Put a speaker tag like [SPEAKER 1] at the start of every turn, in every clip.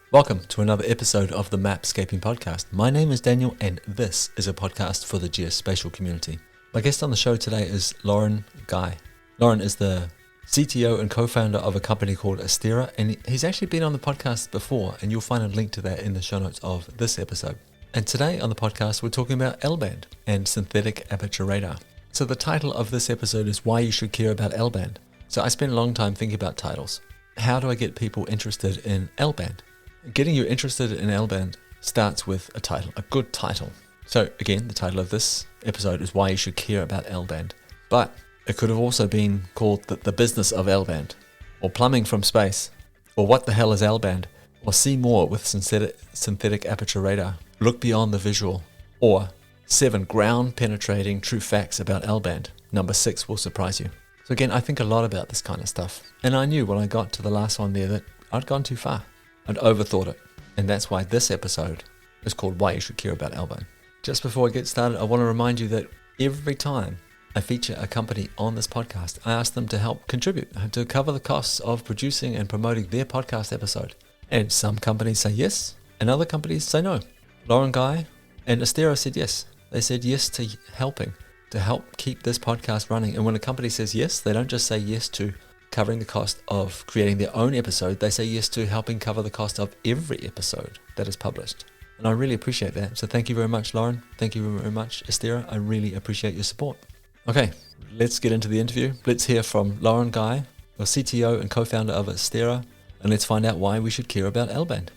[SPEAKER 1] Welcome to another episode of the Mapscaping Podcast. My name is Daniel and this is a podcast for the geospatial community. My guest on the show today is Lauren Guy. Lauren is the CTO and co-founder of a company called Asterra, and he's actually been on the podcast before, and you'll find a link to that in the show notes of this episode. And today on the podcast, we're talking about L-band and synthetic aperture radar. So the title of this episode is Why You Should Care About L-band. So I spent a long time thinking about titles. How do I get people interested in L-band? Getting you interested in L-band starts with a title, a good title. So again, the title of this episode is Why You Should Care About L-band. But it could have also been called the Business of L-band, or Plumbing from Space, or What the Hell is L-band, or See More with Synthetic Aperture Radar, Look Beyond the Visual, or 7 Ground-Penetrating True Facts About L-band. Number 6 will surprise you. So again, I think a lot about this kind of stuff. And I knew when I got to the last one there that I'd gone too far. I'd overthought it. And that's why this episode is called Why You Should Care About L-band. Just before I get started, I want to remind you that every time I feature a company on this podcast, I ask them to help contribute, to cover the costs of producing and promoting their podcast episode. And some companies say yes, and other companies say no. Lauren Guy and Asterra said yes. They said yes to helping, to help keep this podcast running. And when a company says yes, they don't just say yes to covering the cost of creating their own episode, they say yes to helping cover the cost of every episode that is published. And I really appreciate that. So thank you very much, Lauren. Thank you very much, Asterra. I really appreciate your support. Okay, let's get into the interview. Let's hear from Lauren Guy, the CTO and co-founder of Asterra, and let's find out why we should care about L-band.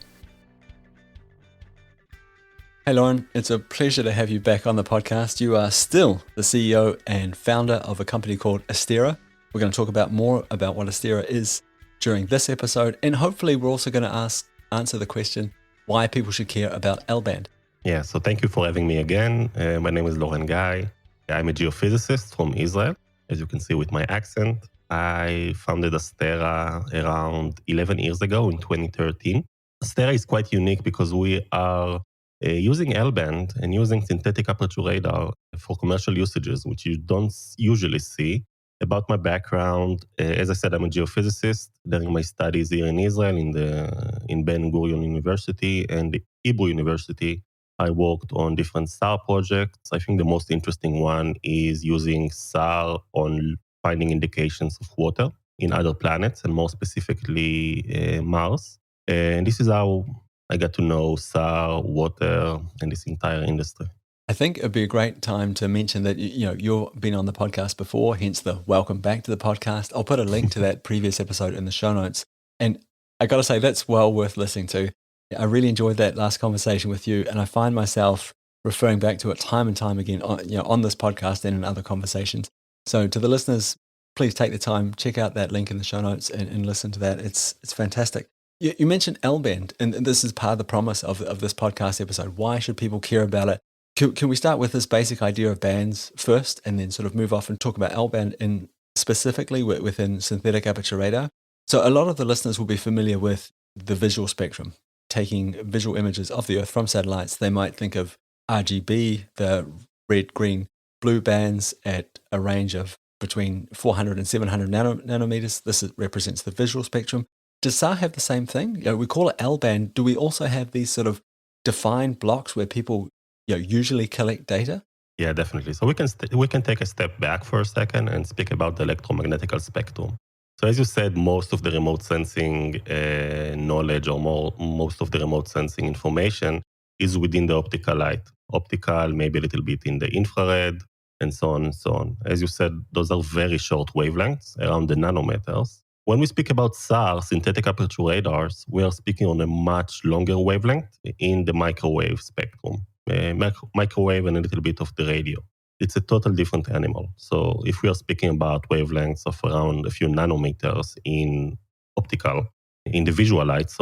[SPEAKER 1] Hey Lauren, it's a pleasure to have you back on the podcast. You are still the CEO and founder of a company called Asterra. We're going to talk about more about what Asterra is during this episode, and hopefully we're also going to answer the question why people should care about L-band.
[SPEAKER 2] Yeah, so thank you for having me again. My name is Lauren Guy. I'm a geophysicist from Israel, as you can see with my accent. I founded Asterra around 11 years ago in 2013. Asterra is quite unique because we are using L-band and using synthetic aperture radar for commercial usages, which you don't usually see. About my background, as I said, I'm a geophysicist. During my studies here in Israel, in Ben Gurion University and the Hebrew University, I worked on different SAR projects. I think the most interesting one is using SAR on finding indications of water in other planets, and more specifically Mars. And this is how I got to know SAR, water, and this entire industry.
[SPEAKER 1] I think it'd be a great time to mention that you've been on the podcast before, hence the welcome back to the podcast. I'll put a link to that previous episode in the show notes. And I got to say, that's well worth listening to. I really enjoyed that last conversation with you, and I find myself referring back to it time and time again on this podcast and in other conversations. So to the listeners, please take the time, check out that link in the show notes and listen to that. It's fantastic. You mentioned L-band, and this is part of the promise of this podcast episode. Why should people care about it? Can we start with this basic idea of bands first and then sort of move off and talk about L-band in specifically within synthetic aperture radar? So a lot of the listeners will be familiar with the visual spectrum, taking visual images of the Earth from satellites. They might think of RGB, the red, green, blue bands at a range of between 400 and 700 nanometers. This represents the visual spectrum. Does SAR have the same thing? We call it L-band. Do we also have these sort of defined blocks where people usually collect data?
[SPEAKER 2] Yeah, definitely. So we can take a step back for a second and speak about the electromagnetic spectrum. So as you said, most of the remote sensing knowledge or most of the remote sensing information is within the optical light. Optical, maybe a little bit in the infrared, and so on and so on. As you said, those are very short wavelengths, around the nanometers. When we speak about SAR, synthetic aperture radars, we are speaking on a much longer wavelength in the microwave spectrum. Microwave and a little bit of the radio. It's a total different animal. So if we are speaking about wavelengths of around a few nanometers in optical, in the visual light,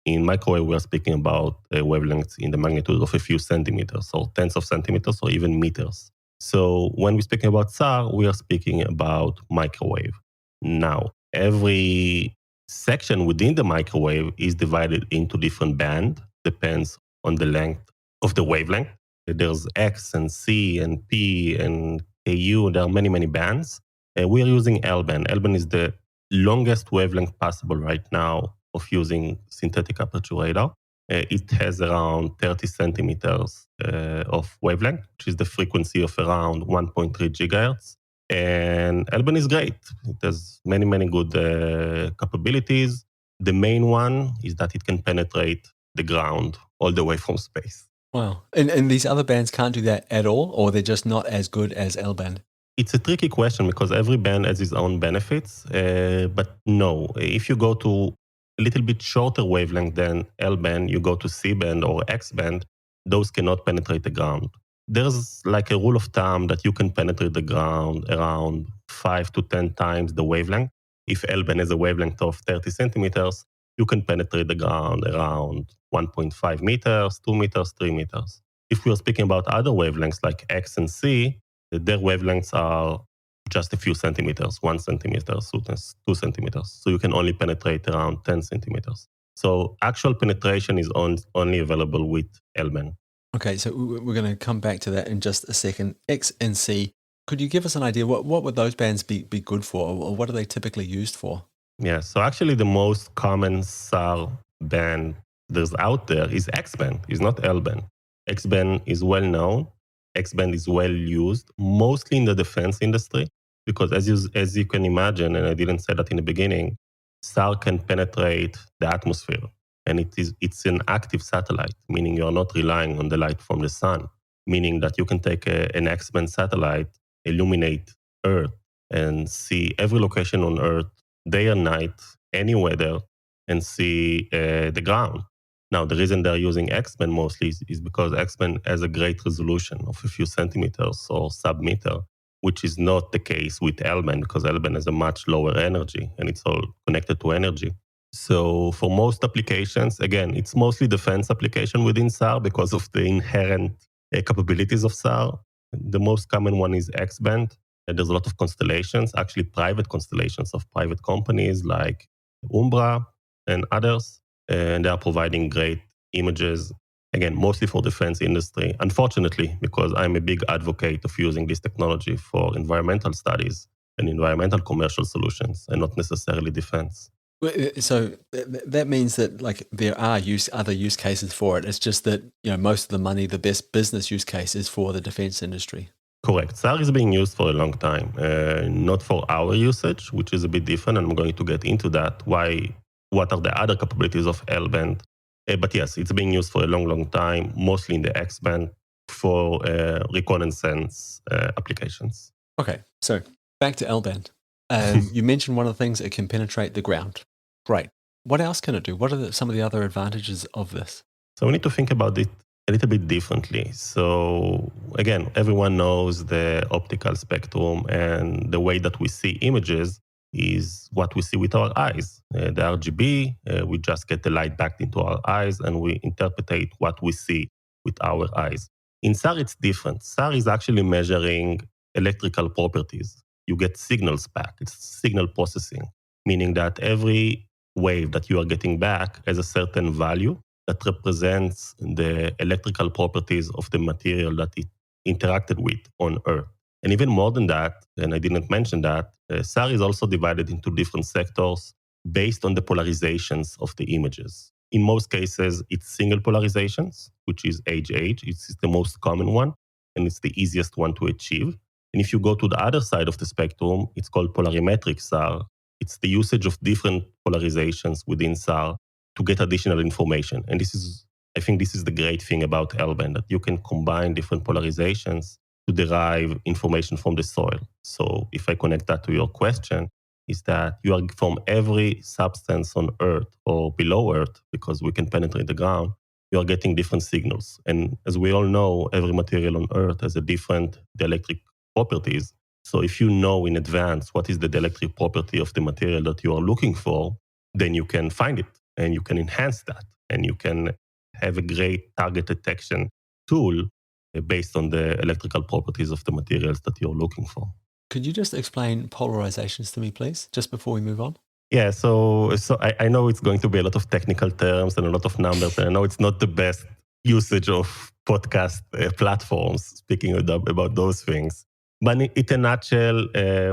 [SPEAKER 2] in microwave we are speaking about wavelengths in the magnitude of a few centimeters or tens of centimeters or even meters. So when we're speaking about SAR, we are speaking about microwave. Now, every section within the microwave is divided into different bands, depends on the length of the wavelength. There's X and C and P and AU. There are many, many bands. We are using L-band. L-band is the longest wavelength possible right now of using synthetic aperture radar. It has around 30 centimeters of wavelength, which is the frequency of around 1.3 gigahertz. And L-band is great. It has many, many good capabilities. The main one is that it can penetrate the ground all the way from space.
[SPEAKER 1] Wow. And these other bands can't do that at all, or they're just not as good as L-band?
[SPEAKER 2] It's a tricky question because every band has its own benefits. But no, if you go to a little bit shorter wavelength than L band, you go to C band or X band, those cannot penetrate the ground. There's like a rule of thumb that you can penetrate the ground around 5 to 10 times the wavelength. If L band has a wavelength of 30 centimeters, you can penetrate the ground around 1.5 meters, 2 meters, 3 meters. If we are speaking about other wavelengths like X and C, their wavelengths are just a few centimeters, 1 centimeter, 2 centimeters. So you can only penetrate around 10 centimeters. So actual penetration is only available with L-band.
[SPEAKER 1] Okay, so we're going to come back to that in just a second. X and C, could you give us an idea, what would those bands be good for, or what are they typically used for?
[SPEAKER 2] Yeah, so actually the most common SAR band there's out there is X-band, is not L-band. X-band is well known. X-band is well used, mostly in the defense industry, because as you can imagine, and I didn't say that in the beginning, SAR can penetrate the atmosphere. And it's an active satellite, meaning you're not relying on the light from the sun, meaning that you can take an X-band satellite, illuminate Earth, and see every location on Earth, day and night, any weather, and see the ground. Now, the reason they're using X-band mostly is because X-band has a great resolution of a few centimeters or sub-meter, which is not the case with L-band because L-band has a much lower energy and it's all connected to energy. So for most applications, again, it's mostly defense application within SAR because of the inherent capabilities of SAR. The most common one is X-band. There's a lot of constellations, actually private constellations of private companies like Umbra and others. And they are providing great images, again, mostly for defense industry. Unfortunately, because I'm a big advocate of using this technology for environmental studies and environmental commercial solutions and not necessarily defense.
[SPEAKER 1] So that means that like there are other use cases for it. It's just that, most of the money, the best business use case is for the defense industry.
[SPEAKER 2] Correct. SAR is being used for a long time, not for our usage, which is a bit different. And I'm going to get into that. What are the other capabilities of L-band? But yes, it's being used for a long, long time, mostly in the X-band for reconnaissance applications.
[SPEAKER 1] Okay, so back to L-band. You mentioned one of the things, it can penetrate the ground. Great. What else can it do? What are some of the other advantages of this?
[SPEAKER 2] So we need to think about it a little bit differently. So again, everyone knows the optical spectrum and the way that we see images is what we see with our eyes. The RGB, we just get the light back into our eyes and we interpret what we see with our eyes. In SAR, it's different. SAR is actually measuring electrical properties. You get signals back. It's signal processing, meaning that every wave that you are getting back has a certain value that represents the electrical properties of the material that it interacted with on Earth. And even more than that, and I didn't mention that, SAR is also divided into different sectors based on the polarizations of the images. In most cases, it's single polarizations, which is HH. It's the most common one, and it's the easiest one to achieve. And if you go to the other side of the spectrum, it's called polarimetric SAR. It's the usage of different polarizations within SAR to get additional information. And I think this is the great thing about L-band, that you can combine different polarizations to derive information from the soil. So if I connect that to your question, is that you are from every substance on Earth or below Earth, because we can penetrate the ground, you are getting different signals. And as we all know, every material on Earth has a different dielectric properties. So if you know in advance what is the dielectric property of the material that you are looking for, then you can find it and you can enhance that and you can have a great target detection tool based on the electrical properties of the materials that you're looking for.
[SPEAKER 1] Could you just explain polarizations to me, please, just before we move on?
[SPEAKER 2] Yeah, so I know it's going to be a lot of technical terms and a lot of numbers, and I know it's not the best usage of podcast platforms speaking about those things. But in a nutshell,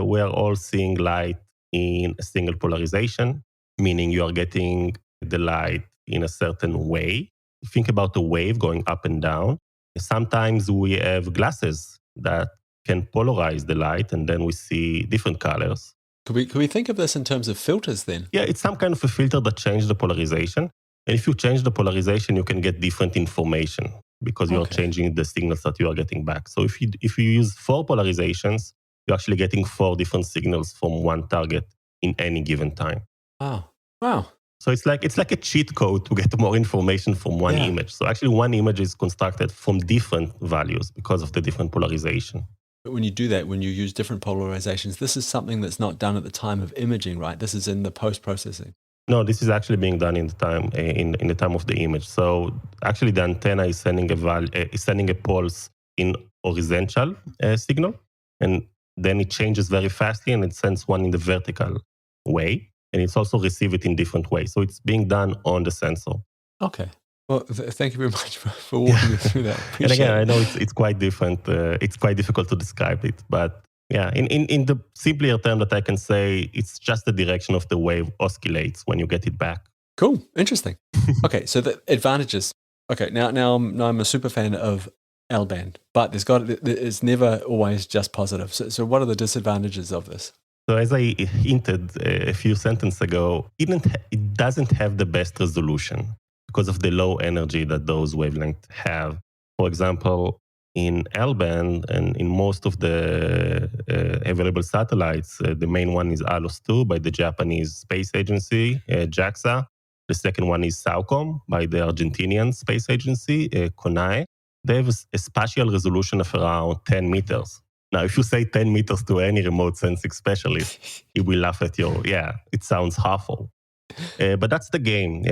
[SPEAKER 2] we are all seeing light in a single polarization, meaning you are getting the light in a certain way. Think about the wave going up and down. Sometimes we have glasses that can polarize the light, and then we see different colors.
[SPEAKER 1] Could we think of this in terms of filters then?
[SPEAKER 2] Yeah, it's some kind of a filter that changes the polarization. And if you change the polarization, you can get different information because you are
[SPEAKER 1] Okay.
[SPEAKER 2] changing the signals that you are getting back. So if you use 4 polarizations, you're actually getting 4 different signals from one target in any given time.
[SPEAKER 1] Wow. Wow.
[SPEAKER 2] So it's like a cheat code to get more information from one
[SPEAKER 1] Yeah.
[SPEAKER 2] image. So actually one image is constructed from different values because of the different polarization.
[SPEAKER 1] But when you do that, when you use different polarizations, this is something that's not done at the time of imaging, right? This is in the post-processing.
[SPEAKER 2] No, this is actually being done in the time in the time of the image. So actually, the antenna is sending a pulse in horizontal signal, and then it changes very fastly, and it sends one in the vertical way, and it's also received it in different ways. So it's being done on the sensor.
[SPEAKER 1] Okay. Well, thank you very much for walking me through that.
[SPEAKER 2] And
[SPEAKER 1] Appreciate
[SPEAKER 2] again, I
[SPEAKER 1] it.
[SPEAKER 2] know it's quite different. It's quite difficult to describe it, but yeah, in the simpler term that I can say, it's just the direction of the wave oscillates when you get it back.
[SPEAKER 1] Cool. Interesting. Okay. So the advantages. Okay. Now I'm a super fan of L-band, but it's never always just positive. So what are the disadvantages of this?
[SPEAKER 2] So as I hinted a few sentences ago, it doesn't have the best resolution because of the low energy that those wavelengths have. For example, in L-band and in most of the available satellites, the main one is ALOS-2 by the Japanese Space Agency, JAXA. The second one is SAOCOM by the Argentinian Space Agency, CONAE. They have a spatial resolution of around 10 meters. Now, if you say 10 meters to any remote sensing specialist, he will laugh at you. Yeah, it sounds awful. But that's the game.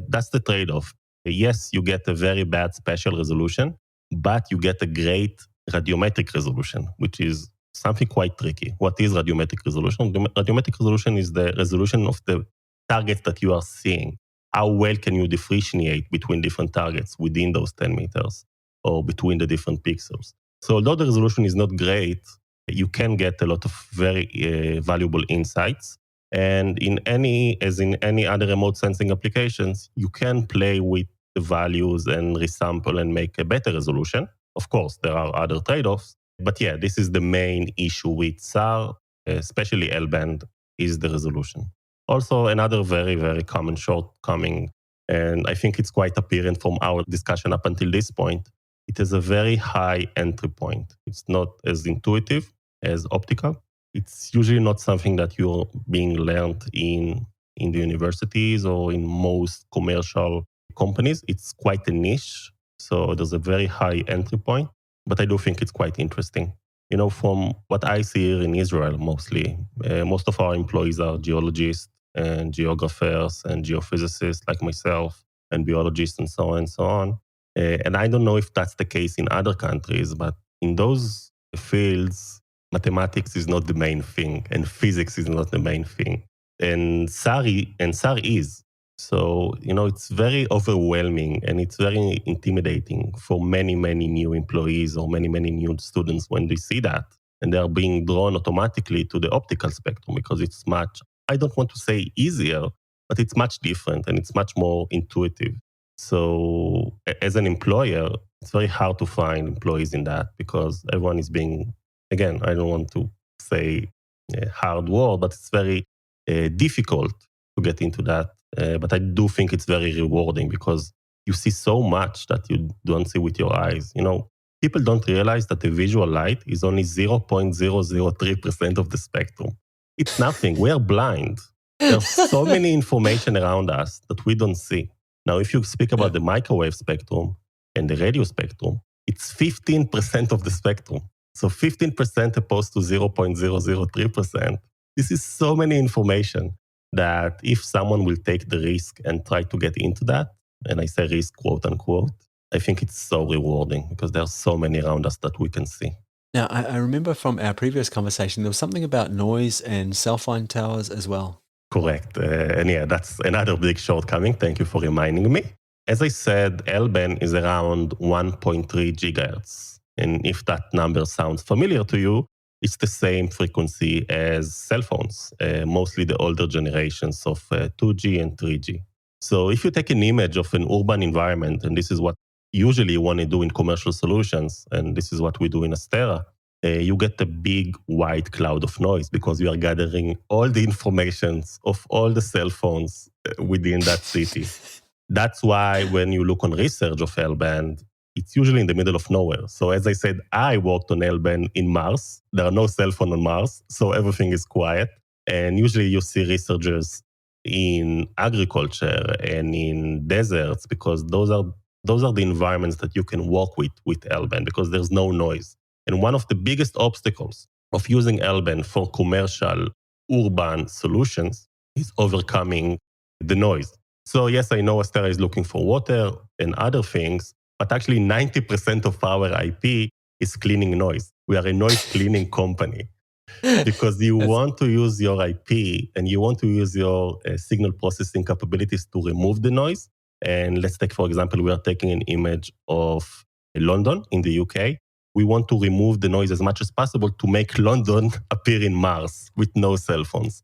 [SPEAKER 2] That's the trade-off. Yes, you get a very bad spatial resolution, but you get a great radiometric resolution, which is something quite tricky. What is radiometric resolution? Radiometric resolution is the resolution of the targets that you are seeing. How well can you differentiate between different targets within those 10 meters or between the different pixels? So although the resolution is not great, you can get a lot of very valuable insights. And in any other remote sensing applications, you can play with the values and resample and make a better resolution. Of course, there are other trade-offs. But yeah, this is the main issue with SAR, especially L-band, is the resolution. Also, another very, very common shortcoming, and I think it's quite apparent from our discussion up until this point, it has a very high entry point. It's not as intuitive as optical. It's usually not something that you're being learned in the universities or in most commercial companies. It's quite a niche. So there's a very high entry point, but I do think it's quite interesting. You know, from what I see here in Israel, mostly, most of our employees are geologists and geographers and geophysicists like myself and biologists and so on and so on. And I don't know if that's the case in other countries, but in those fields, mathematics is not the main thing and physics is not the main thing. And SAR is. So, you know, it's very overwhelming and it's very intimidating for many, many new employees or many, many new students when they see that. And they are being drawn automatically to the optical spectrum because it's much, I don't want to say easier, but it's much different and it's much more intuitive. So as an employer, it's very hard to find employees in that because everyone is being, again, I don't want to say hard word, but it's very difficult to get into that. But I do think it's very rewarding because you see so much that you don't see with your eyes. You know, people don't realize that the visual light is only 0.003% of the spectrum. It's nothing. We are blind. There's so many information around us that we don't see. Now, if you speak about the microwave spectrum and the radio spectrum, it's 15% of the spectrum. So 15% opposed to 0.003%. This is so many information that if someone will take the risk and try to get into that, and I say risk, quote unquote, I think it's so rewarding because there are so many around us that we can see.
[SPEAKER 1] Now, I remember from our previous conversation, there was something about noise and cell phone towers as well.
[SPEAKER 2] Correct. And yeah, that's another big shortcoming. Thank you for reminding me. As I said, L-band is around 1.3 gigahertz. And if that number sounds familiar to you, it's the same frequency as cell phones, mostly the older generations of 2G and 3G. So if you take an image of an urban environment, and this is what usually you want to do in commercial solutions, and this is what we do in Asterra, you get a big white cloud of noise because you are gathering all the informations of all the cell phones within that city. That's why when you look on research of L-band, it's usually in the middle of nowhere. So as I said, I worked on L-band in Mars. There are no cell phone on Mars, so everything is quiet. And usually you see researchers in agriculture and in deserts because those are the environments that you can work with L-band because there's no noise. And one of the biggest obstacles of using L-band for commercial urban solutions is overcoming the noise. So yes, I know Astera is looking for water and other things, but actually 90% of our IP is cleaning noise. We are a noise cleaning company because you want to use your IP and you want to use your signal processing capabilities to remove the noise. And let's take, for example, we are taking an image of London in the UK. We want to remove the noise as much as possible to make London appear in Mars with no cell phones.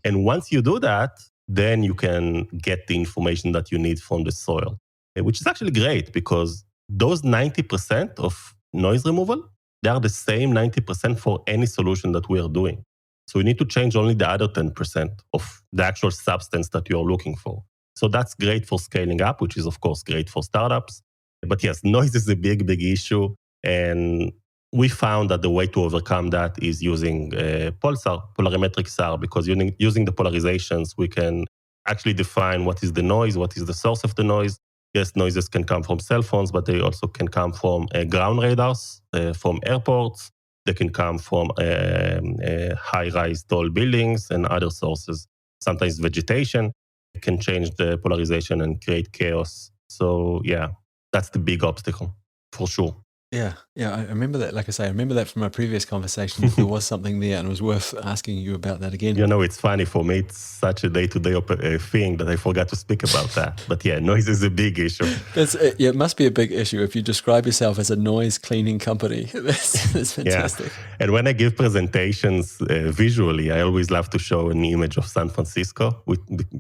[SPEAKER 2] And once you do that, then you can get the information that you need from the soil, which is actually great because those 90% of noise removal, they are the same 90% for any solution that we are doing. So you need to change only the other 10% of the actual substance that you're looking for. So that's great for scaling up, which is of course great for startups. But yes, noise is a big, big issue. And we found that the way to overcome that is using pulsar, polarimetric SAR, because using the polarizations, we can actually define what is the noise, what is the source of the noise. Yes, noises can come from cell phones, but they also can come from ground radars, from airports. They can come from high-rise tall buildings and other sources. Sometimes vegetation can change the polarization and create chaos. So yeah, that's the big obstacle for sure.
[SPEAKER 1] Yeah, I remember that. Like I say, I remember that from our previous conversation. There was something there, and it was worth asking you about that again.
[SPEAKER 2] You know, it's funny for me. It's such a day-to-day thing that I forgot to speak about that. But yeah, noise is a big issue.
[SPEAKER 1] It must be a big issue if you describe yourself as a noise cleaning company. That's fantastic.
[SPEAKER 2] Yeah. And when I give presentations visually, I always love to show an image of San Francisco.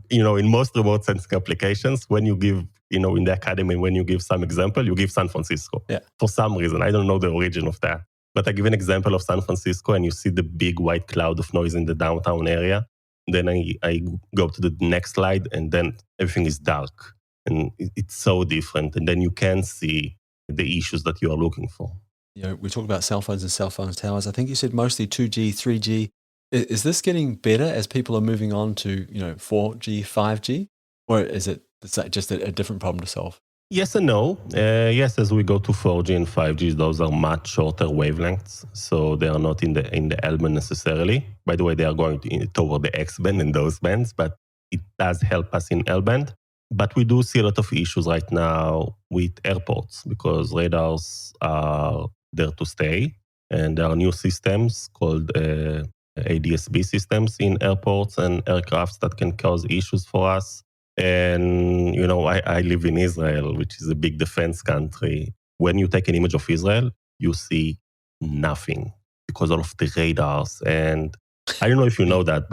[SPEAKER 2] In most remote sensing applications, when you give, in the academy, when you give some example, you give San Francisco.
[SPEAKER 1] Yeah.
[SPEAKER 2] For some reason, I don't know the origin of that. But I give an example of San Francisco and you see the big white cloud of noise in the downtown area. Then I go to the next slide and then everything is dark. And it's so different. And then you can see the issues that you are looking for.
[SPEAKER 1] We talk about cell phones and cell phone towers. I think you said mostly 2G, 3G. Is this getting better as people are moving on to 4G, 5G? Or is it just a different problem to solve?
[SPEAKER 2] Yes and no. Yes, as we go to 4G and 5G, those are much shorter wavelengths, so they are not in the L-band necessarily. By the way, they are going toward the X-band in those bands, but it does help us in L-band. But we do see a lot of issues right now with airports because radars are there to stay, and there are new systems called ADS-B systems in airports and aircrafts that can cause issues for us. And, I live in Israel, which is a big defense country. When you take an image of Israel, you see nothing because of the radars. And I don't know if you know that,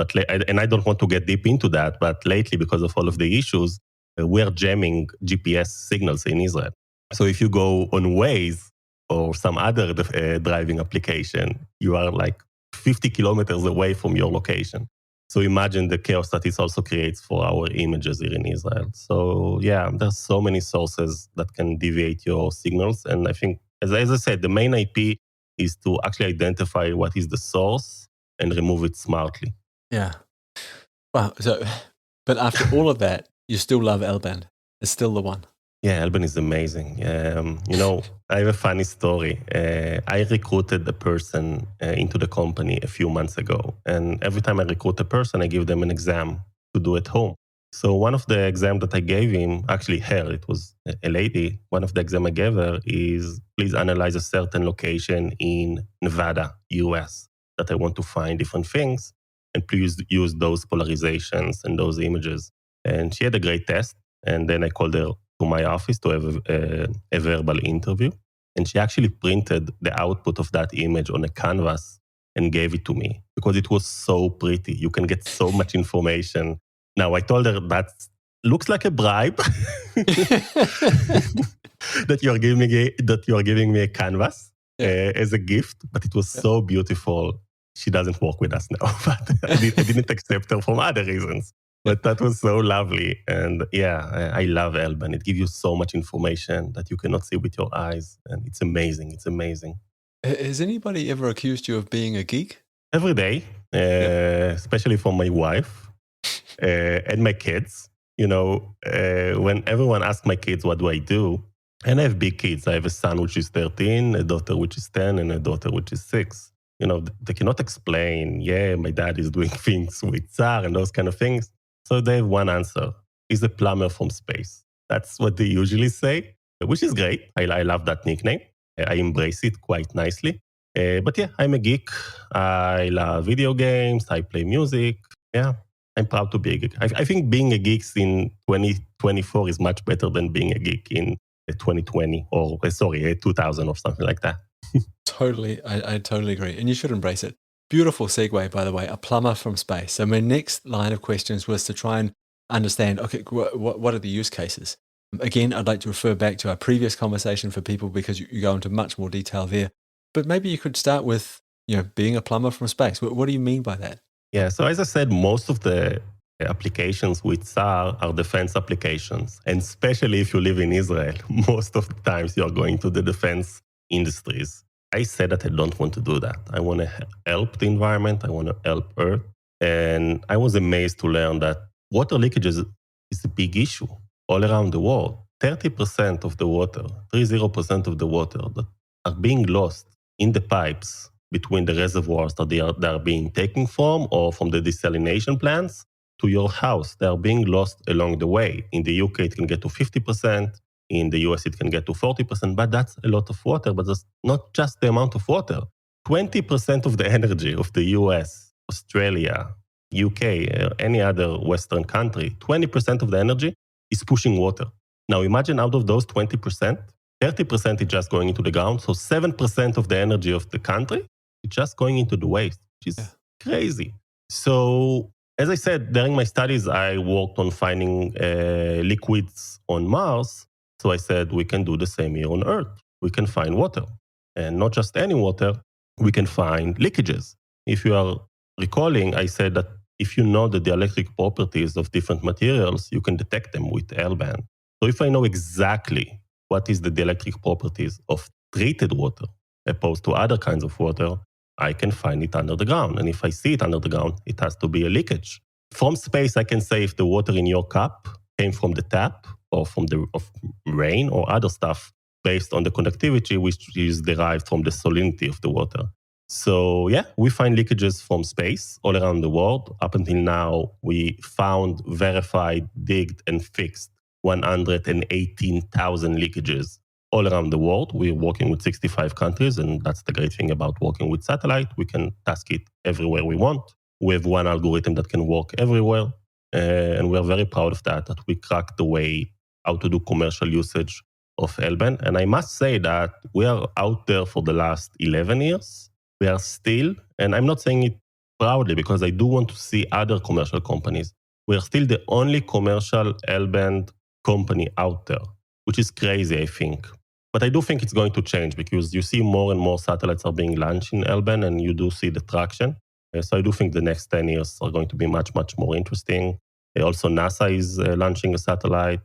[SPEAKER 2] and I don't want to get deep into that, but lately, because of all of the issues, we're jamming GPS signals in Israel. So if you go on Waze or some other driving application, you are like 50 kilometers away from your location. So imagine the chaos that it also creates for our images here in Israel. So yeah, there's so many sources that can deviate your signals. And I think, as I said, the main IP is to actually identify what is the source and remove it smartly.
[SPEAKER 1] Yeah. Wow. But after all of that, you still love L-band. It's still the one.
[SPEAKER 2] Yeah, L-band is amazing. I have a funny story. I recruited a person into the company a few months ago. And every time I recruit a person, I give them an exam to do at home. So one of the exams that I gave him, actually her, it was a lady, one of the exams I gave her is, please analyze a certain location in Nevada, US, that I want to find different things. And please use those polarizations and those images. And she had a great test. And then I called her to my office to have a verbal interview. And she actually printed the output of that image on a canvas and gave it to me because it was so pretty. You can get so much information. Now, I told her looks like a bribe that you are giving me a canvas as a gift, but it was so beautiful. She doesn't work with us now, but I didn't accept her from other reasons. But that was so lovely. And yeah, I love Elben. It gives you so much information that you cannot see with your eyes. And it's amazing. It's amazing.
[SPEAKER 1] Has anybody ever accused you of being a geek?
[SPEAKER 2] Every day, especially for my wife and my kids. When everyone asks my kids, what do I do? And I have big kids. I have a son which is 13, a daughter which is 10, and a daughter which is 6. They cannot explain, my dad is doing things with Tsar and those kind of things. So they have one answer. He's a plumber from space. That's what they usually say, which is great. I love that nickname. I embrace it quite nicely. But yeah, I'm a geek. I love video games. I play music. Yeah, I'm proud to be a geek. I think being a geek in 2024 is much better than being a geek in 2020 or 2000 or something like that.
[SPEAKER 1] Totally. I totally agree. And you should embrace it. Beautiful segue, by the way, a plumber from space. So my next line of questions was to try and understand, okay, what are the use cases? Again, I'd like to refer back to our previous conversation for people because you go into much more detail there. But maybe you could start with, being a plumber from space. What do you mean by that?
[SPEAKER 2] Yeah, so as I said, most of the applications with SAR are defense applications. And especially if you live in Israel, most of the times you're going to the defense industries. I said that I don't want to do that. I want to help the environment. I want to help Earth. And I was amazed to learn that water leakages is a big issue all around the world. 30% of the water, 30% of the water that are being lost in the pipes between the reservoirs that they are being taken from or from the desalination plants to your house. They are being lost along the way. In the UK, it can get to 50%. In the US, it can get to 40%, but that's a lot of water. But that's not just the amount of water. 20% of the energy of the US, Australia, UK, any other Western country, 20% of the energy is pushing water. Now imagine out of those 20%, 30% is just going into the ground. So 7% of the energy of the country is just going into the waste, which is crazy. So as I said, during my studies, I worked on finding liquids on Mars. So I said, we can do the same here on Earth. We can find water. And not just any water, we can find leakages. If you are recalling, I said that if you know the dielectric properties of different materials, you can detect them with L-band. So if I know exactly what is the dielectric properties of treated water opposed to other kinds of water, I can find it under the ground. And if I see it under the ground, it has to be a leakage. From space, I can say if the water in your cup came from the tap or from the rain or other stuff based on the conductivity, which is derived from the salinity of the water. So yeah, we find leakages from space all around the world. Up until now, we found, verified, digged, and fixed 118,000 leakages all around the world. We're working with 65 countries, and that's the great thing about working with satellite. We can task it everywhere we want. We have one algorithm that can work everywhere, and we're very proud of that we cracked the way how to do commercial usage of L-band. And I must say that we are out there for the last 11 years. We are still, and I'm not saying it proudly because I do want to see other commercial companies. We are still the only commercial L-band company out there, which is crazy, I think. But I do think it's going to change because you see more and more satellites are being launched in L-band and you do see the traction. So I do think the next 10 years are going to be much, much more interesting. Also, NASA is launching a satellite,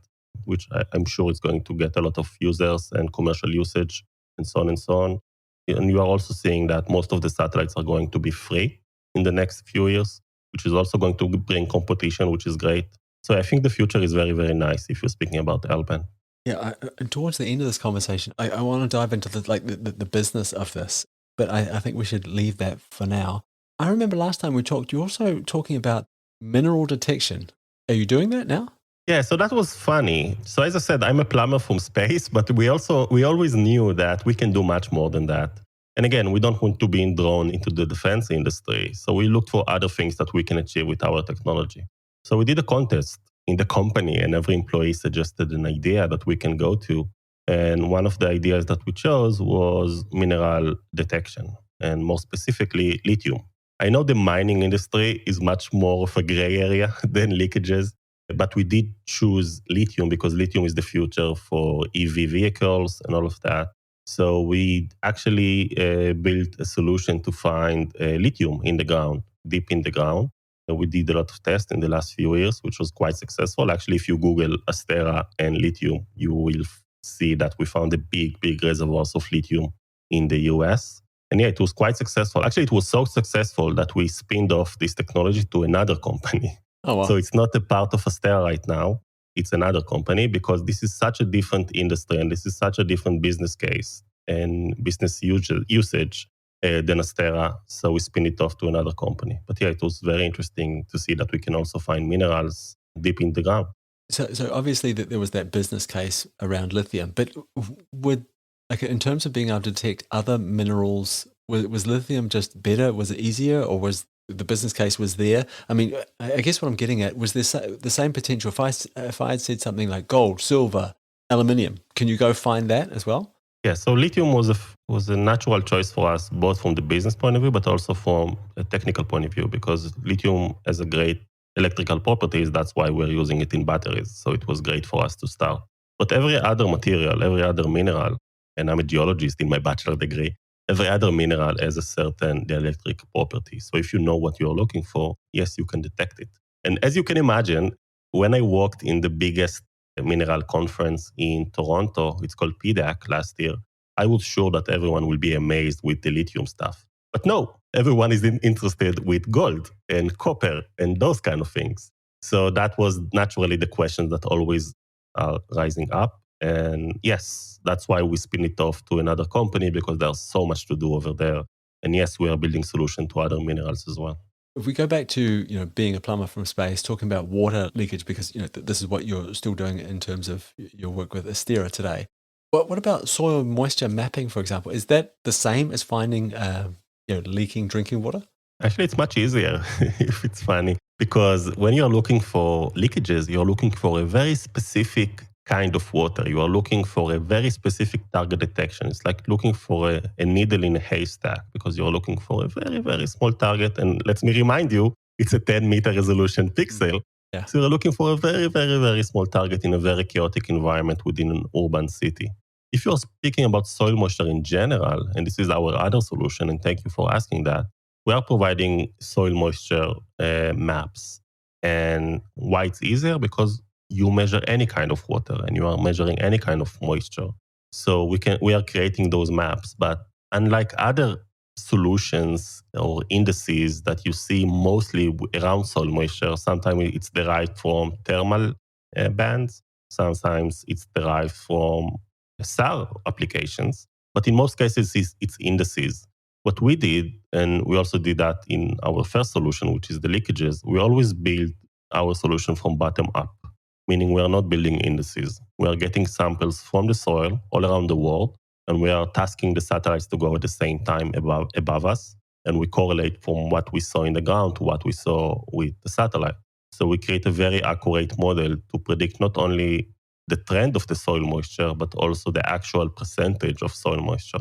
[SPEAKER 2] which I'm sure is going to get a lot of users and commercial usage and so on and so on. And you are also seeing that most of the satellites are going to be free in the next few years, which is also going to bring competition, which is great. So I think the future is very, very nice if you're speaking about L-band.
[SPEAKER 1] Yeah, and towards the end of this conversation, I want to dive into the business of this, but I think we should leave that for now. I remember last time we talked, you were also talking about mineral detection. Are you doing that now?
[SPEAKER 2] Yeah, so that was funny. So as I said, I'm a plumber from space, but we always knew that we can do much more than that. And again, we don't want to be drawn into the defense industry. So we looked for other things that we can achieve with our technology. So we did a contest in the company and every employee suggested an idea that we can go to. And one of the ideas that we chose was mineral detection and more specifically lithium. I know the mining industry is much more of a gray area than leakages. But we did choose lithium because lithium is the future for EV vehicles and all of that. So we actually built a solution to find lithium in the ground, deep in the ground. And we did a lot of tests in the last few years, which was quite successful. Actually, if you Google Asterra and lithium, you will see that we found a big reservoirs of lithium in the US. And yeah, it was quite successful. Actually, it was so successful that we spinned off this technology to another company.
[SPEAKER 1] Oh, wow.
[SPEAKER 2] So it's not a part of Astera right now. It's another company because this is such a different industry and this is such a different business case and business usage than Astera. So we spin it off to another company. But yeah, it was very interesting to see that we can also find minerals deep in the ground.
[SPEAKER 1] So obviously that there was that business case around lithium, but would, like, in terms of being able to detect other minerals, was lithium just better? Was it easier, or was the business case was there? I mean, I guess what I'm getting at was this the same potential. If I had said something like gold, silver, aluminium, can you go find that as well?
[SPEAKER 2] Yeah, so lithium was a natural choice for us, both from the business point of view, but also from a technical point of view, because lithium has a great electrical properties. That's why we're using it in batteries. So it was great for us to start. But every other material, every other mineral, and I'm a geologist in my bachelor degree, every other mineral has a certain dielectric property. So if you know what you're looking for, yes, you can detect it. And as you can imagine, when I walked in the biggest mineral conference in Toronto, it's called PDAC last year, I was sure that everyone will be amazed with the lithium stuff. But no, everyone is interested with gold and copper and those kind of things. So that was naturally the question that always are rising up. And yes, that's why we spin it off to another company because there's so much to do over there. And yes, we are building solution to other minerals as well.
[SPEAKER 1] If we go back to, being a plumber from space, talking about water leakage, because this is what you're still doing in terms of your work with Astera today. What about soil moisture mapping, for example? Is that the same as finding leaking drinking water?
[SPEAKER 2] Actually, it's much easier if it's funny, because when you're looking for leakages, you're looking for a very specific kind of water. You are looking for a very specific target detection. It's like looking for a needle in a haystack because you're looking for a very small target. And let me remind you, it's a 10-meter resolution pixel.
[SPEAKER 1] Yeah.
[SPEAKER 2] So you're looking for a very small target in a very chaotic environment within an urban city. If you're speaking about soil moisture in general, and this is our other solution, and thank you for asking that, we are providing soil moisture maps. And why it's easier? Because you measure any kind of water and you are measuring any kind of moisture. So we are creating those maps. But unlike other solutions or indices that you see mostly around soil moisture, sometimes it's derived from thermal bands, sometimes it's derived from SAR applications. But in most cases, it's indices. What we did, and we also did that in our first solution, which is the leakages, we always build our solution from bottom up, meaning we are not building indices. We are getting samples from the soil all around the world, and we are tasking the satellites to go at the same time above us. And we correlate from what we saw in the ground to what we saw with the satellite. So we create a very accurate model to predict not only the trend of the soil moisture, but also the actual percentage of soil moisture.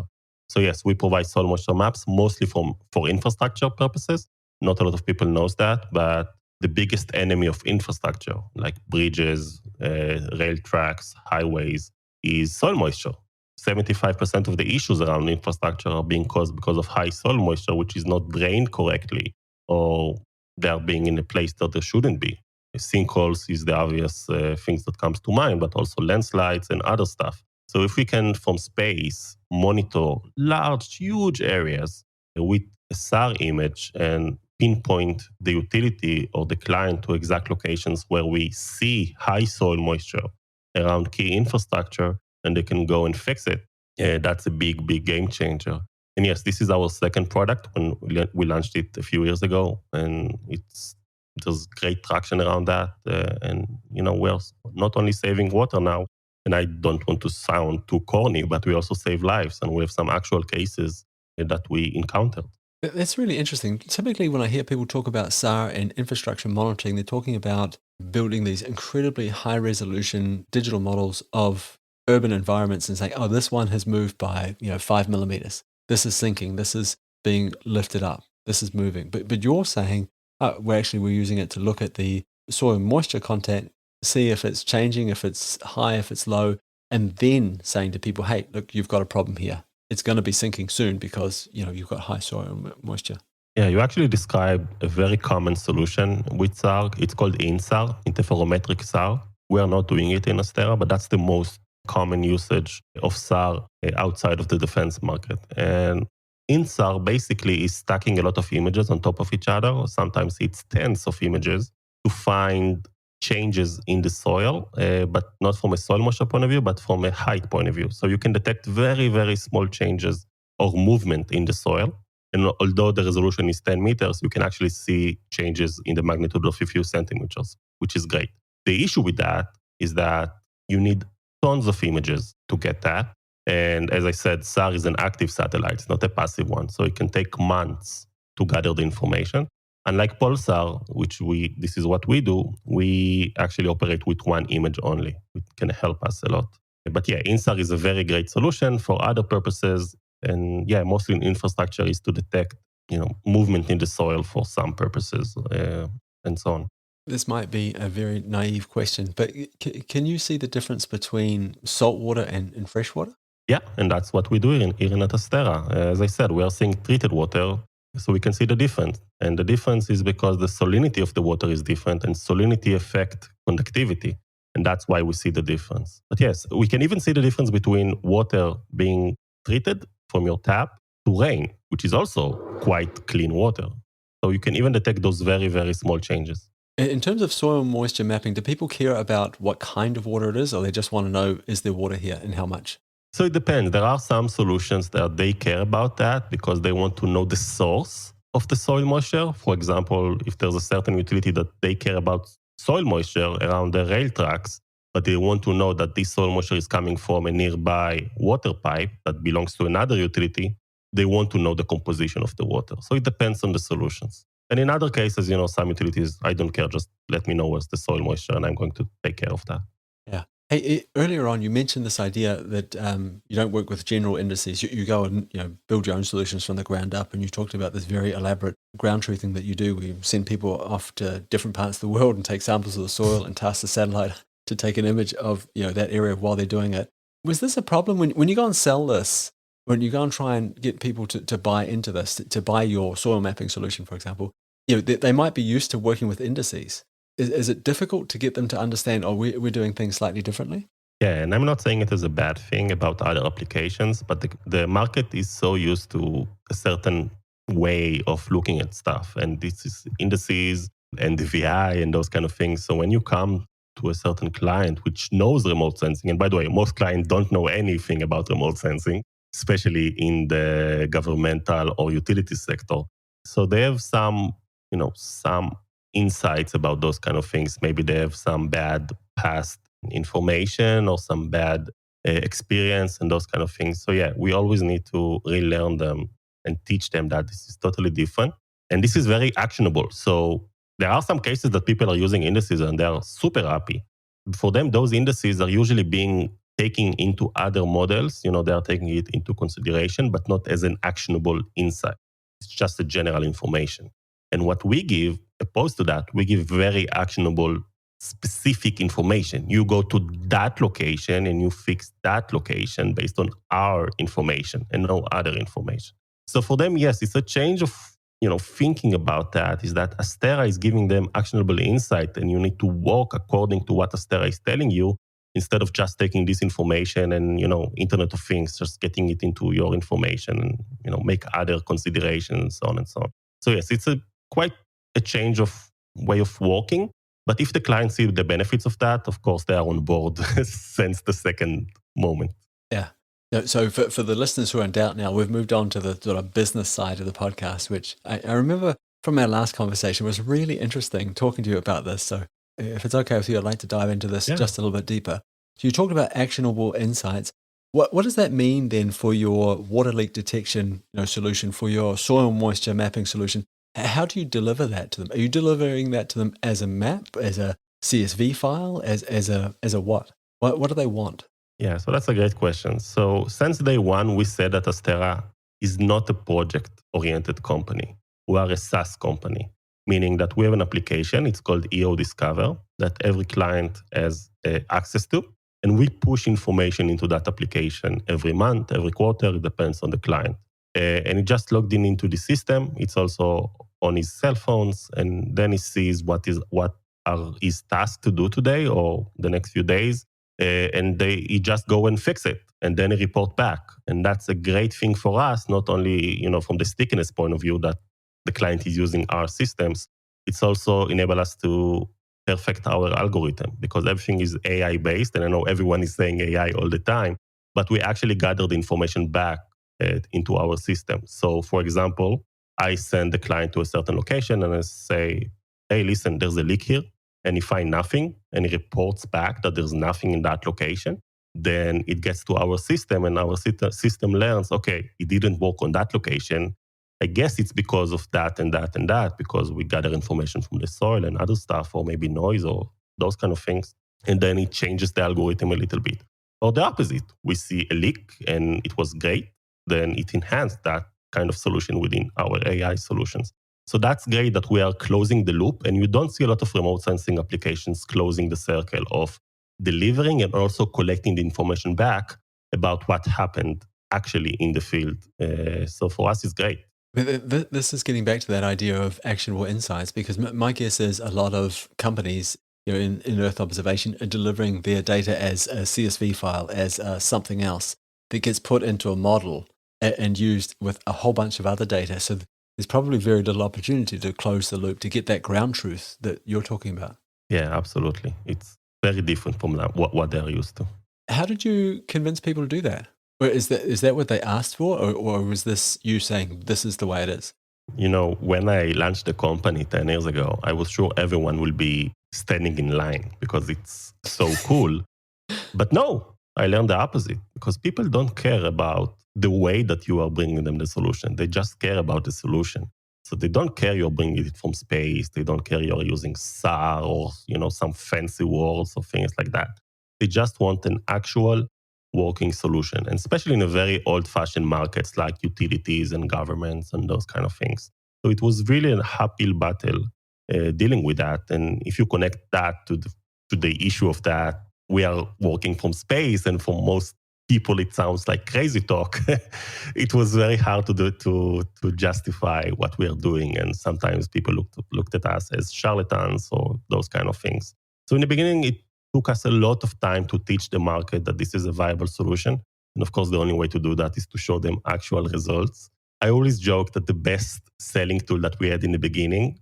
[SPEAKER 2] So yes, we provide soil moisture maps mostly for infrastructure purposes. Not a lot of people knows that, but the biggest enemy of infrastructure, like bridges, rail tracks, highways, is soil moisture. 75% of the issues around infrastructure are being caused because of high soil moisture, which is not drained correctly, or they are being in a place that they shouldn't be. Sinkholes is the obvious things that comes to mind, but also landslides and other stuff. So if we can, from space, monitor large, huge areas with a SAR image and pinpoint the utility or the client to exact locations where we see high soil moisture around key infrastructure, and they can go and fix it, that's a big game changer. And yes, this is our second product when we launched it a few years ago, and there's great traction around that. And we're not only saving water now, and I don't want to sound too corny, but we also save lives, and we have some actual cases that we encountered.
[SPEAKER 1] That's really interesting. Typically, when I hear people talk about SAR and infrastructure monitoring, they're talking about building these incredibly high resolution digital models of urban environments and saying, oh, this one has moved by 5 millimeters. This is sinking. This is being lifted up. This is moving. But you're saying, we're using it to look at the soil moisture content, see if it's changing, if it's high, if it's low, and then saying to people, hey, look, you've got a problem here. It's going to be sinking soon because, you've got high soil moisture.
[SPEAKER 2] Yeah, you actually described a very common solution with SAR. It's called INSAR, interferometric SAR. We are not doing it in Asterra, but that's the most common usage of SAR outside of the defense market. And INSAR basically is stacking a lot of images on top of each other. Sometimes it's tens of images to find changes in the soil, but not from a soil moisture point of view, but from a height point of view. So you can detect very, very small changes or movement in the soil. And although the resolution is 10 meters, you can actually see changes in the magnitude of a few centimeters, which is great. The issue with that is that you need tons of images to get that. And as I said, SAR is an active satellite, it's not a passive one. So it can take months to gather the information. Unlike Pulsar, this is what we do, we actually operate with one image only. It can help us a lot. But yeah, INSAR is a very great solution for other purposes. And yeah, mostly in infrastructure is to detect, movement in the soil for some purposes and so on.
[SPEAKER 1] This might be a very naive question, but can you see the difference between salt water and fresh water?
[SPEAKER 2] Yeah, and that's what we do here in Asterra. As I said, we are seeing treated water, so we can see the difference. And the difference is because the salinity of the water is different, and salinity affect conductivity. And that's why we see the difference. But yes, we can even see the difference between water being treated from your tap to rain, which is also quite clean water. So you can even detect those very, very small changes.
[SPEAKER 1] In terms of soil moisture mapping, do people care about what kind of water it is, or they just want to know, is there water here and how much?
[SPEAKER 2] So it depends. There are some solutions that they care about that because they want to know the source of the soil moisture. For example, if there's a certain utility that they care about soil moisture around the rail tracks, but they want to know that this soil moisture is coming from a nearby water pipe that belongs to another utility, they want to know the composition of the water. So it depends on the solutions. And in other cases, some utilities, I don't care, just let me know where's the soil moisture and I'm going to take care of that.
[SPEAKER 1] Yeah. Hey, earlier on, you mentioned this idea that you don't work with general indices. You go and build your own solutions from the ground up, and you talked about this very elaborate ground truthing that you do. We send people off to different parts of the world and take samples of the soil and task the satellite to take an image of that area while they're doing it. Was this a problem when you go and sell this? When you go and try and get people to buy into this, to buy your soil mapping solution, for example, they might be used to working with indices. Is it difficult to get them to understand, we're doing things slightly differently?
[SPEAKER 2] Yeah, and I'm not saying it is a bad thing about other applications, but the market is so used to a certain way of looking at stuff. And this is indices and DVI and those kind of things. So when you come to a certain client which knows remote sensing, and by the way, most clients don't know anything about remote sensing, especially in the governmental or utility sector. So they have some insights about those kind of things. Maybe they have some bad past information or some bad experience and those kind of things. So yeah, we always need to relearn them and teach them that this is totally different. And this is very actionable. So there are some cases that people are using indices and they are super happy. For them, those indices are usually being taken into other models. They are taking it into consideration, but not as an actionable insight. It's just a general information. And what we give, opposed to that, we give very actionable, specific information. You go to that location and you fix that location based on our information and no other information. So for them, yes, it's a change of thinking about that, is that Astera is giving them actionable insight and you need to walk according to what Astera is telling you instead of just taking this information and, Internet of Things, just getting it into your information and, make other considerations and so on and so on. So yes, it's quite a change of way of working. But if the clients see the benefits of that, of course, they are on board since the second moment.
[SPEAKER 1] Yeah. No, so for the listeners who are in doubt now, we've moved on to the sort of business side of the podcast, which I remember from our last conversation was really interesting talking to you about this. So if it's okay with you, I'd like to dive into this just a little bit deeper. So you talked about actionable insights. What does that mean then for your water leak detection solution, for your soil moisture mapping solution? How do you deliver that to them? Are you delivering that to them as a map, as a CSV file, as a what? What do they want?
[SPEAKER 2] Yeah, so that's a great question. So since day one, we said that Astera is not a project-oriented company. We are a SaaS company. meaning that we have an application, it's called EO Discover, that every client has access to. And we push information into that application every month, every quarter, it depends on the client. And it just logged in into the system. It's also on his cell phones, and then he sees what are his tasks to do today or the next few days. And he just go and fix it, and then he report back. And that's a great thing for us, not only from the stickiness point of view that the client is using our systems. It's also enable us to perfect our algorithm because everything is AI based. And I know everyone is saying AI all the time, but we actually gather the information back into our system. So, for example, I send the client to a certain location and I say, hey, listen, there's a leak here. And he finds nothing and he reports back that there's nothing in that location. Then it gets to our system and our system learns, okay, it didn't work on that location. I guess it's because of that and that and that, because we gather information from the soil and other stuff, or maybe noise or those kind of things. And then it changes the algorithm a little bit. Or the opposite, we see a leak and it was great. Then it enhanced that kind of solution within our AI solutions. So that's great that we are closing the loop, and you don't see a lot of remote sensing applications closing the circle of delivering and also collecting the information back about what happened actually in the field. So for us, it's great.
[SPEAKER 1] This is getting back to that idea of actionable insights, because my guess is a lot of companies in Earth observation are delivering their data as a CSV file, as something else that gets put into a model and used with a whole bunch of other data. So there's probably very little opportunity to close the loop to get that ground truth that you're talking about.
[SPEAKER 2] Yeah, absolutely. It's very different from what they're used to.
[SPEAKER 1] How did you convince people to do that? Or is that what they asked for? Or was this you saying, this is the way it is?
[SPEAKER 2] When I launched the company 10 years ago, I was sure everyone will be standing in line because it's so cool. But no, I learned the opposite, because people don't care about the way that you are bringing them the solution. They just care about the solution. So they don't care you're bringing it from space. They don't care you're using SAR or, some fancy words or things like that. They just want an actual working solution, and especially in a very old-fashioned markets like utilities and governments and those kind of things. So it was really an uphill battle dealing with that. And if you connect that to the issue of that, we are working from space, and for most people it sounds like crazy talk. It was very hard to do to justify what we are doing, and sometimes people looked at us as charlatans or those kind of things. So in the beginning, it took us a lot of time to teach the market that this is a viable solution. And of course, the only way to do that is to show them actual results. I always joke that the best selling tool that we had in the beginning,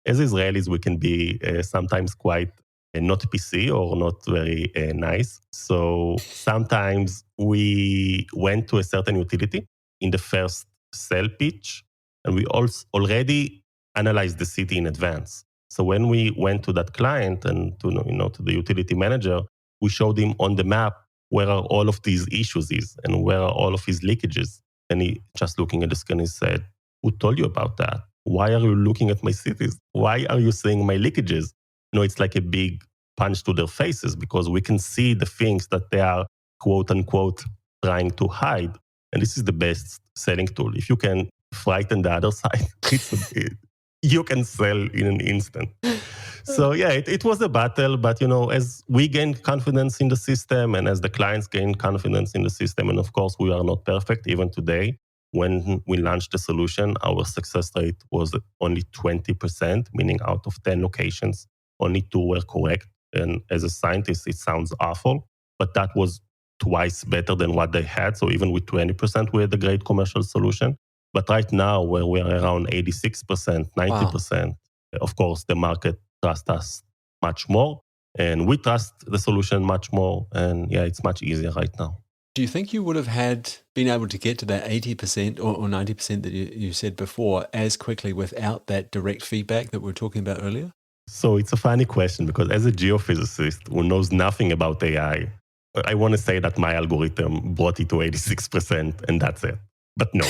[SPEAKER 2] as Israelis, we can be sometimes quite not PC or not very nice. So sometimes we went to a certain utility in the first sell pitch, and we also already analyzed the city in advance. So when we went to that client and to the utility manager, we showed him on the map where are all of these issues is and where are all of his leakages. And he just looking at the screen, he said, "Who told you about that? Why are you looking at my cities? Why are you seeing my leakages?" It's like a big punch to their faces, because we can see the things that they are, quote unquote, trying to hide. And this is the best selling tool. If you can frighten the other side, you can sell in an instant. So yeah, it was a battle, but as we gained confidence in the system and as the clients gained confidence in the system, and of course we are not perfect even today. When we launched the solution, our success rate was only 20%, meaning out of 10 locations, only 2 were correct. And as a scientist, it sounds awful, but that was twice better than what they had. So even with 20%, we had a great commercial solution. But right now, where we are around 86%, 90%, wow. Of course, the market trusts us much more, and we trust the solution much more. And yeah, it's much easier right now.
[SPEAKER 1] Do you think you would have been able to get to that 80% or 90% that you said before as quickly without that direct feedback that we were talking about earlier?
[SPEAKER 2] So it's a funny question, because as a geophysicist who knows nothing about AI, I want to say that my algorithm brought it to 86% and that's it. But no.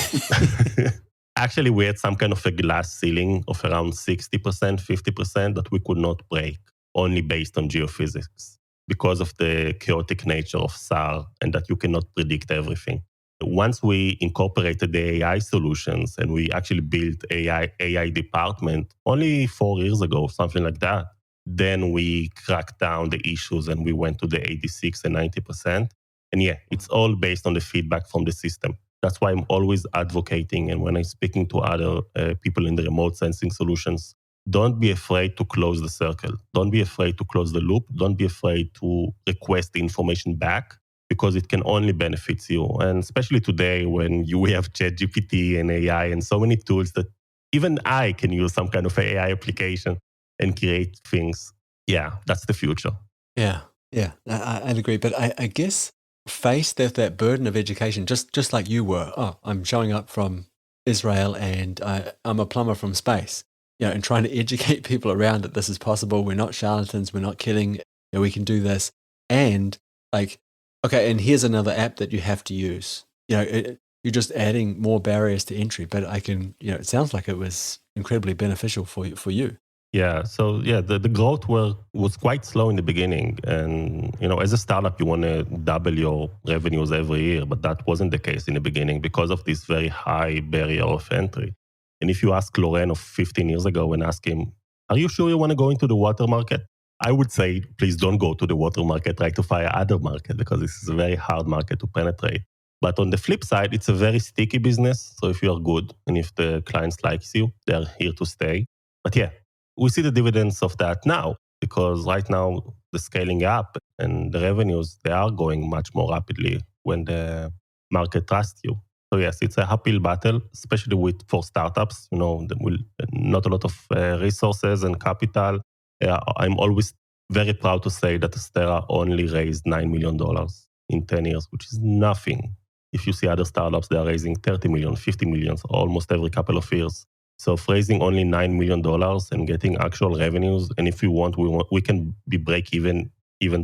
[SPEAKER 2] Actually, we had some kind of a glass ceiling of around 60%, 50% that we could not break, only based on geophysics, because of the chaotic nature of SAR and that you cannot predict everything. Once we incorporated the AI solutions and we actually built AI department only 4 years ago, something like that, then we cracked down the issues and we went to the 86 and 90%. And yeah, it's all based on the feedback from the system. That's why I'm always advocating. And when I'm speaking to other people in the remote sensing solutions, don't be afraid to close the circle. Don't be afraid to close the loop. Don't be afraid to request the information back because it can only benefit you. And especially today when we have ChatGPT and AI and so many tools that even I can use some kind of AI application and create things. Yeah, that's the future.
[SPEAKER 1] Yeah, yeah, I'd agree. But I guess faced with that burden of education, just like you were, oh, I'm showing up from Israel and I'm a plumber from space, and trying to educate people around that this is possible. We're not charlatans. We're not kidding. We can do this. And like, okay, and here's another app that you have to use. You're just adding more barriers to entry. But I can, it sounds like it was incredibly beneficial for you.
[SPEAKER 2] Yeah. So yeah, the growth was quite slow in the beginning. And as a startup, you want to double your revenues every year, but that wasn't the case in the beginning because of this very high barrier of entry. And if you ask Loren of 15 years ago and ask him, are you sure you want to go into the water market? I would say, please don't go to the water market, try to find other market because this is a very hard market to penetrate. But on the flip side, it's a very sticky business. So if you are good and if the clients likes you, they're here to stay. But yeah, we see the dividends of that now because right now the scaling up and the revenues, they are going much more rapidly when the market trusts you. So yes, it's a uphill battle, especially for startups. Not a lot of resources and capital. I'm always very proud to say that Astera only raised $9 million in 10 years, which is nothing. If you see other startups, they are raising 30 million, 50 million, almost every couple of years. So raising only $9 million and getting actual revenues, and if we can be break even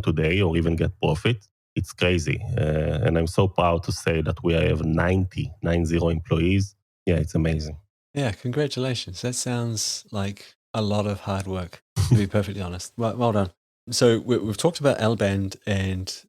[SPEAKER 2] today or even get profit. It's crazy. And I'm so proud to say that we have 90 employees. Yeah, it's amazing.
[SPEAKER 1] Yeah, congratulations. That sounds like a lot of hard work, to be perfectly honest. Well done. So we've talked about L-band and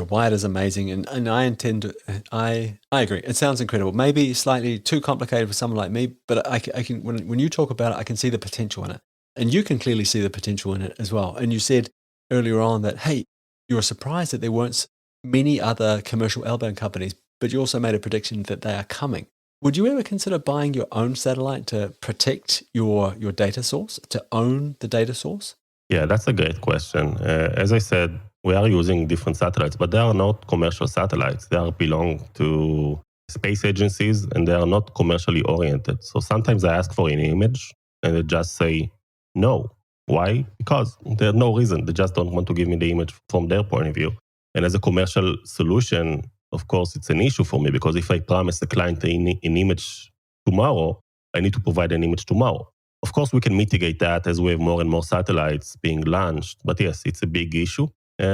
[SPEAKER 1] why it is amazing, and I agree. It sounds incredible. Maybe slightly too complicated for someone like me, but I can when you talk about it, I can see the potential in it, and you can clearly see the potential in it as well. And you said earlier on that hey, you were surprised that there weren't many other commercial L-band companies, but you also made a prediction that they are coming. Would you ever consider buying your own satellite to protect your data source, to own the data source?
[SPEAKER 2] Yeah, that's a great question. As I said, we are using different satellites, but they are not commercial satellites. They belong to space agencies and they are not commercially oriented. So sometimes I ask for an image and they just say no. Why? Because there's no reason. They just don't want to give me the image from their point of view. And as a commercial solution, of course, it's an issue for me because if I promise the client an image tomorrow, I need to provide an image tomorrow. Of course, we can mitigate that as we have more and more satellites being launched. But yes, it's a big issue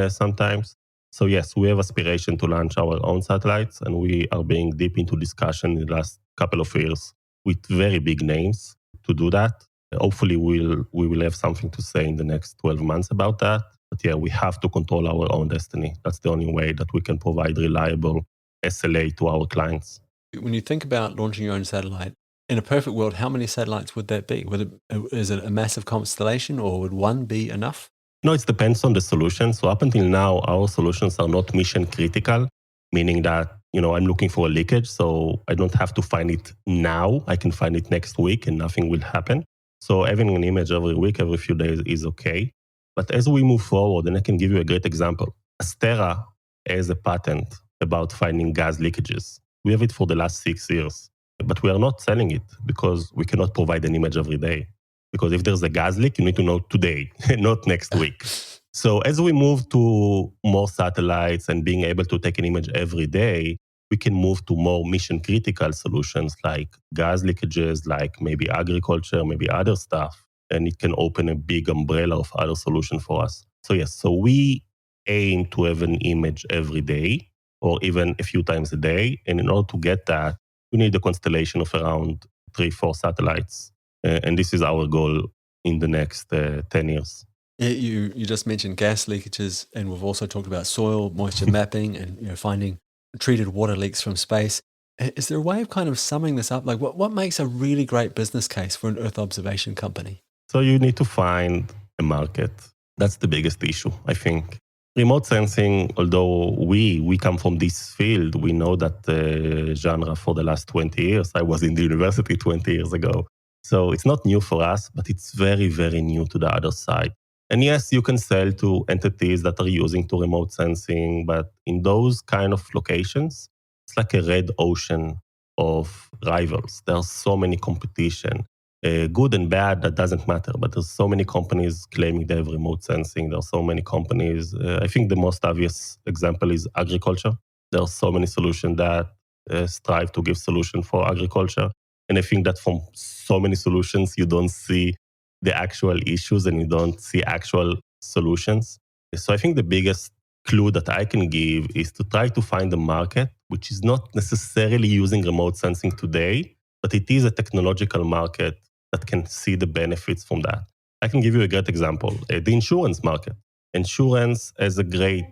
[SPEAKER 2] sometimes. So yes, we have aspiration to launch our own satellites, and we are being deep into discussion in the last couple of years with very big names to do that. Hopefully, we will have something to say in the next 12 months about that. But yeah, we have to control our own destiny. That's the only way that we can provide reliable SLA to our clients.
[SPEAKER 1] When you think about launching your own satellite, in a perfect world, how many satellites would that be? Is it a massive constellation or would one be enough?
[SPEAKER 2] No, it depends on the solution. So up until now, our solutions are not mission critical, meaning that, I'm looking for a leakage. So I don't have to find it now. I can find it next week and nothing will happen. So having an image every week, every few days is okay. But as we move forward, and I can give you a great example, Asterra has a patent about finding gas leakages. We have it for the last 6 years, but we are not selling it because we cannot provide an image every day. Because if there's a gas leak, you need to know today, not next week. So as we move to more satellites and being able to take an image every day, we can move to more mission critical solutions like gas leakages, like maybe agriculture, maybe other stuff. And it can open a big umbrella of other solutions for us. So yes, so we aim to have an image every day or even a few times a day. And in order to get that, we need a constellation of around 3-4 satellites. And this is our goal in the next 10 years.
[SPEAKER 1] Yeah, you just mentioned gas leakages, and we've also talked about soil moisture mapping and finding treated water leaks from space. Is there a way of kind of summing this up? Like what makes a really great business case for an Earth observation company?
[SPEAKER 2] So you need to find a market. That's the biggest issue, I think. Remote sensing, although we come from this field, we know that genre for the last 20 years. I was in the university 20 years ago. So it's not new for us, but it's very, very new to the other side. And yes, you can sell to entities that are using to remote sensing, but in those kind of locations, it's like a red ocean of rivals. There's so many competition, good and bad, that doesn't matter. But there's so many companies claiming they have remote sensing. There's so many companies. I think the most obvious example is agriculture. There are so many solutions that strive to give solution for agriculture. And I think that from so many solutions, you don't see the actual issues and you don't see actual solutions. So I think the biggest clue that I can give is to try to find a market which is not necessarily using remote sensing today, but it is a technological market that can see the benefits from that. I can give you a great example, the insurance market. Insurance has a great,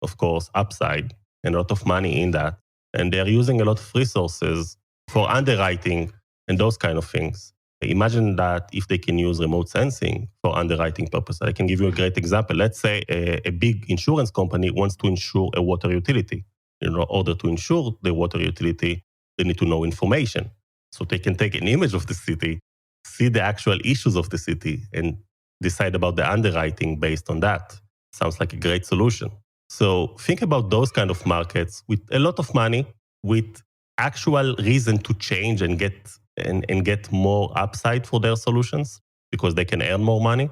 [SPEAKER 2] of course, upside and a lot of money in that. And they're using a lot of resources for underwriting and those kind of things. Imagine that if they can use remote sensing for underwriting purposes. I can give you a great example. Let's say a big insurance company wants to insure a water utility. In order to insure the water utility, they need to know information. So they can take an image of the city, see the actual issues of the city, and decide about the underwriting based on that. Sounds like a great solution. So think about those kind of markets with a lot of money, with actual reason to change and get more upside for their solutions because they can earn more money,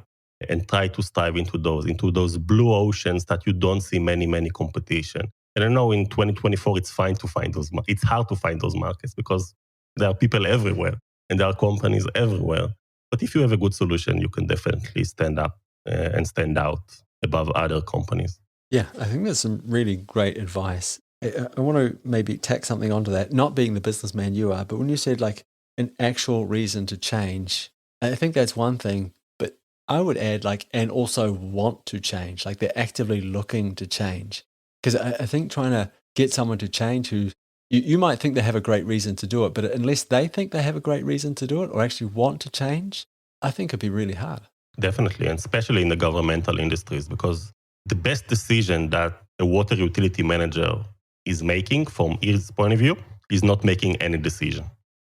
[SPEAKER 2] and try to strive into those blue oceans that you don't see many competition. And I know in 2024 it's fine to find those. It's hard to find those markets because there are people everywhere and there are companies everywhere. But if you have a good solution, you can definitely stand up and stand out above other companies.
[SPEAKER 1] Yeah, I think that's some really great advice. I want to maybe tack something onto that, not being the businessman you are, but when you said like an actual reason to change, I think that's one thing, but I would add like, and also want to change, like they're actively looking to change. Because I think trying to get someone to change who you might think they have a great reason to do it, but unless they think they have a great reason to do it or actually want to change, I think it'd be really hard.
[SPEAKER 2] Definitely, and especially in the governmental industries, because the best decision that a water utility manager is making from his point of view is not making any decision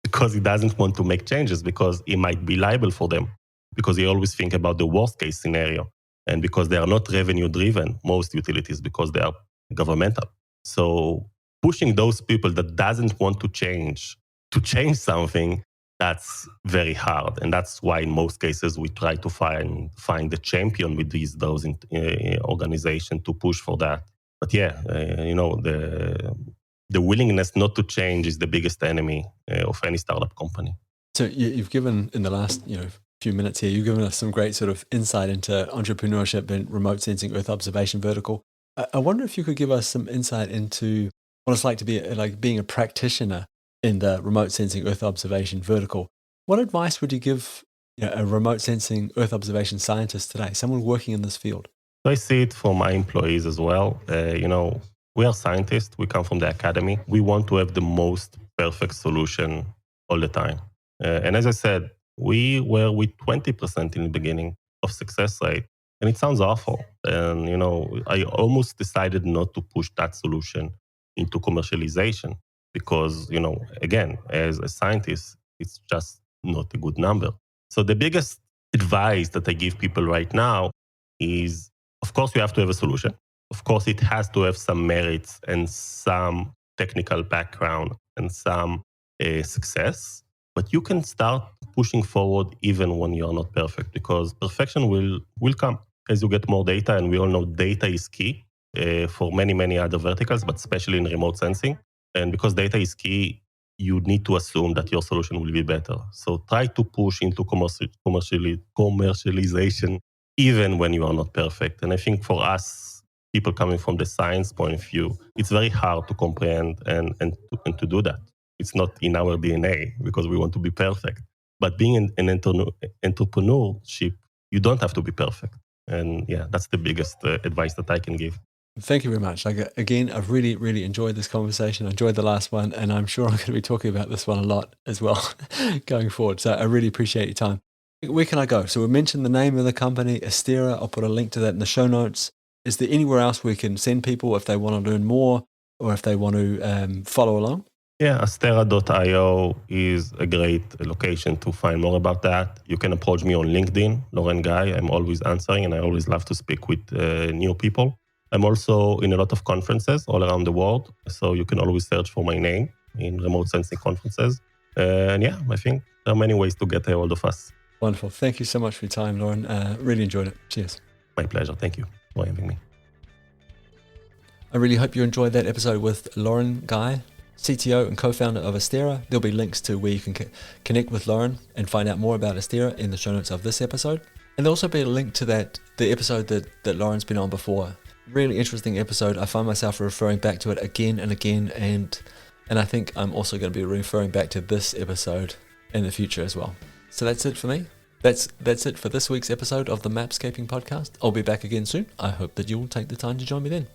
[SPEAKER 2] because he doesn't want to make changes because he might be liable for them, because he always think about the worst case scenario, and because they are not revenue driven, most utilities, because they are governmental. So pushing those people that doesn't want to change something, that's very hard. And that's why in most cases we try to find the champion with those organization to push for that. But yeah, the willingness not to change is the biggest enemy of any startup company.
[SPEAKER 1] So you've given in the last few minutes here, you've given us some great sort of insight into entrepreneurship and remote sensing Earth observation vertical. I wonder if you could give us some insight into what it's like to be like being a practitioner in the remote sensing Earth observation vertical. What advice would you give a remote sensing Earth observation scientist today, someone working in this field?
[SPEAKER 2] So I see it for my employees as well. We are scientists. We come from the academy. We want to have the most perfect solution all the time. And as I said, we were with 20% in the beginning of success rate. And it sounds awful. And, I almost decided not to push that solution into commercialization because, again, as a scientist, it's just not a good number. So the biggest advice that I give people right now is, of course, you have to have a solution. Of course, it has to have some merits and some technical background and some success. But you can start pushing forward even when you are not perfect, because perfection will come as you get more data. And we all know data is key for many other verticals, but especially in remote sensing. And because data is key, you need to assume that your solution will be better. So try to push into commercialization even when you are not perfect. And I think for us, people coming from the science point of view, it's very hard to comprehend and to do that. It's not in our DNA because we want to be perfect. But being in entrepreneurship, you don't have to be perfect. And yeah, that's the biggest advice that I can give.
[SPEAKER 1] Thank you very much. Again, I've really, really enjoyed this conversation. I enjoyed the last one, and I'm sure I'm going to be talking about this one a lot as well going forward. So I really appreciate your time. Where can I go? So we mentioned the name of the company, Astera. I'll put a link to that in the show notes. Is there anywhere else we can send people if they want to learn more or if they want to follow along?
[SPEAKER 2] Yeah, Asterra.io is a great location to find more about that. You can approach me on LinkedIn, Lauren Guy. I'm always answering, and I always love to speak with new people. I'm also in a lot of conferences all around the world, so you can always search for my name in remote sensing conferences. And yeah, I think there are many ways to get a hold of us.
[SPEAKER 1] Wonderful. Thank you so much for your time, Lauren. Really enjoyed it. Cheers.
[SPEAKER 2] My pleasure. Thank you for having me.
[SPEAKER 1] I really hope you enjoyed that episode with Lauren Guy, CTO and co-founder of Astera. There'll be links to where you can connect with Lauren and find out more about Astera in the show notes of this episode. And there'll also be a link to the episode that Lauren's been on before. Really interesting episode. I find myself referring back to it again and again, and I think I'm also going to be referring back to this episode in the future as well. So that's it for me. That's it for this week's episode of the Mapscaping podcast. I'll be back again soon. I hope that you'll take the time to join me then.